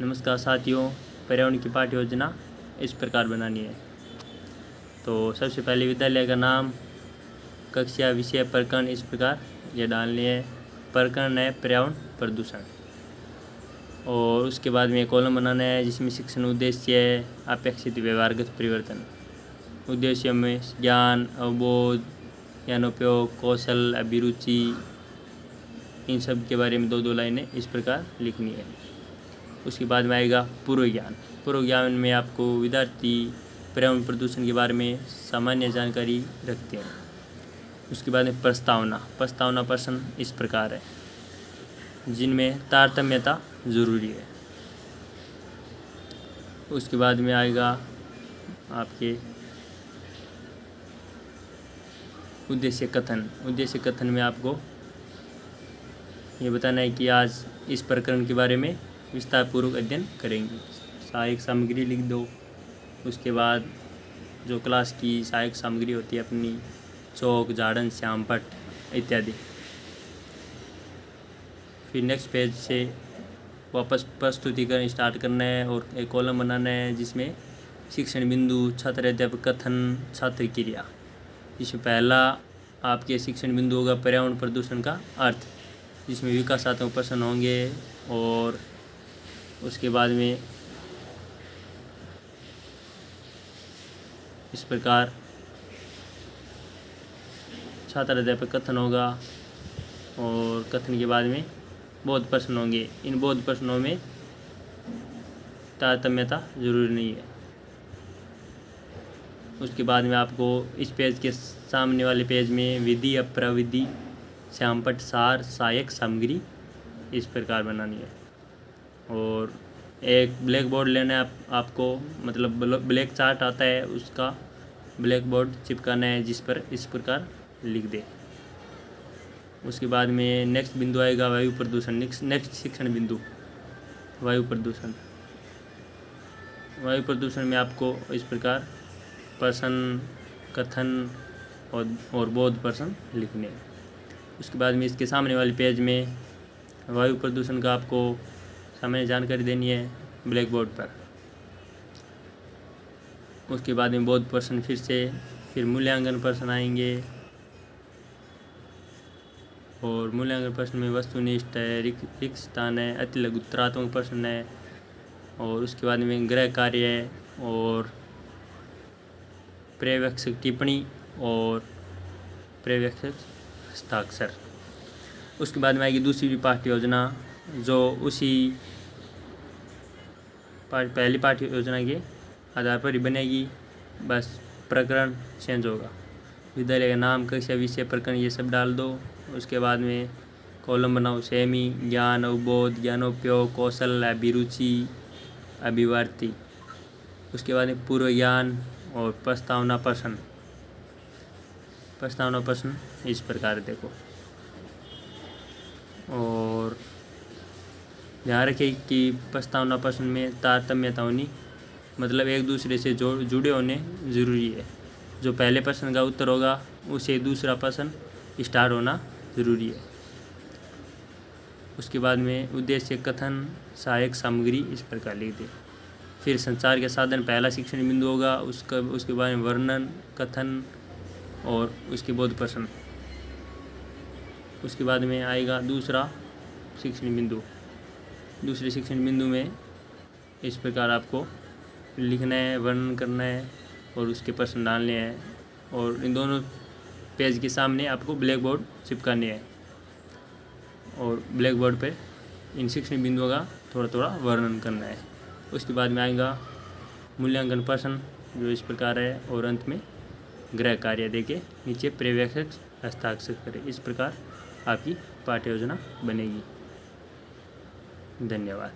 नमस्कार साथियों, पर्यावरण की पाठ्य योजना इस प्रकार बनानी है। तो सबसे पहले विद्यालय का नाम, कक्षा, विषय, प्रकरण इस प्रकार ये डालनी है। प्रकरण है पर्यावरण प्रदूषण। और उसके बाद में कॉलम बनाना है जिसमें शिक्षण उद्देश्य है अपेक्षित व्यवहारगत परिवर्तन। उद्देश्य में ज्ञान, अवबोध, ज्ञानोपयोग, कौशल, अभिरुचि, इन सब के बारे में दो लाइनें इस प्रकार लिखनी है। उसके बाद में आएगा पूर्व ज्ञान। पूर्व ज्ञान में आपको विद्यार्थी पर्यावरण प्रदूषण के बारे में सामान्य जानकारी रखते हैं। उसके बाद में प्रस्तावना प्रश्न इस प्रकार है जिनमें तारतम्यता जरूरी है। उसके बाद में आएगा आपके उद्देश्य कथन। उद्देश्य कथन में आपको ये बताना है कि आज इस प्रकरण के बारे में विस्तार पूर्वक अध्ययन करेंगे। सहायक सामग्री लिख दो। उसके बाद जो क्लास की सहायक सामग्री होती है अपनी, चौक, झाड़न, श्यामपट्ट इत्यादि। फिर नेक्स्ट पेज से वापस प्रस्तुतिकरण स्टार्ट करना है और एक कॉलम बनाना है जिसमें शिक्षण बिंदु, छात्र अध्यापक कथन, छात्र क्रिया। इसमें पहला आपके शिक्षण बिंदु होगा पर्यावरण प्रदूषण का अर्थ, जिसमें विकासात्मक प्रश्न होंगे। और उसके बाद में इस प्रकार छात्र अध्यापक कथन होगा और कथन के बाद में बोध प्रश्न होंगे। इन बोध प्रश्नों में तारतम्यता जरूरी नहीं है। उसके बाद में आपको इस पेज के सामने वाले पेज में विधि, अप्रविधि, श्यामपट्ट, सार, सहायक सामग्री इस प्रकार बनानी है। और एक ब्लैक बोर्ड लेना है आपको, मतलब ब्लैक चार्ट आता है उसका ब्लैक बोर्ड चिपकाना है जिस पर इस प्रकार लिख दे। उसके बाद में नेक्स्ट बिंदु आएगा वायु प्रदूषण। नेक्स्ट शिक्षण बिंदु वायु प्रदूषण। वायु प्रदूषण में आपको इस प्रकार प्रश्न, कथन और बोध प्रश्न लिखने हैं। उसके बाद में इसके सामने वाले पेज में वायु प्रदूषण का आपको सामान्य जानकारी देनी है ब्लैक बोर्ड पर। उसके बाद में बोध प्रश्न फिर मूल्यांकन प्रश्न आएंगे। और मूल्यांकन प्रश्न में वस्तुनिष्ठ है, रिक्त स्थान है, अति लघु उत्तरात्मक प्रश्न है। और उसके बाद में गृह कार्य है और पर्यवेक्षक टिप्पणी और पर्यवेक्षक हस्ताक्षर। उसके बाद में आएगी दूसरी पाठ्य योजना जो उसी पहली पाठ्य योजना के आधार पर ही बनेगी, बस प्रकरण चेंज होगा। विद्यालय का नाम, कक्षा, विषय, प्रकरण ये सब डाल दो। उसके बाद में कॉलम बनाओ सेमी, ज्ञान, अवबोध, ज्ञानोपयोग, कौशल, अभिरुचि, अभिवार्ती। उसके बाद में पूर्व ज्ञान और प्रस्तावना प्रश्न इस प्रकार देखो। और ध्यान रखें कि प्रस्तावना प्रश्न में तारतम्यता होनी, मतलब एक दूसरे से जुड़े होने ज़रूरी है। जो पहले प्रश्न का उत्तर होगा उसे दूसरा प्रश्न स्टार्ट होना ज़रूरी है। उसके बाद में उद्देश्य कथन, सहायक सामग्री इस प्रकार लिख दे। फिर संचार के साधन पहला शिक्षण बिंदु होगा, उसके बाद में वर्णन, कथन और उसके बोध प्रश्न। उसके बाद में आएगा दूसरा शिक्षण बिंदु। दूसरे शिक्षण बिंदु में इस प्रकार आपको लिखना है, वर्णन करना है और उसके प्रश्न डालने हैं। और इन दोनों पेज के सामने आपको ब्लैक बोर्ड चिपकाने हैं और ब्लैक बोर्ड पे इन शिक्षण बिंदुओं का थोड़ा थोड़ा वर्णन करना है। उसके बाद में आएगा मूल्यांकन प्रश्न जो इस प्रकार है और अंत में गृह कार्य देके नीचे पर्यवेक्षक हस्ताक्षर करें। इस प्रकार आपकी पाठ्य योजना बनेगी। धन्यवाद।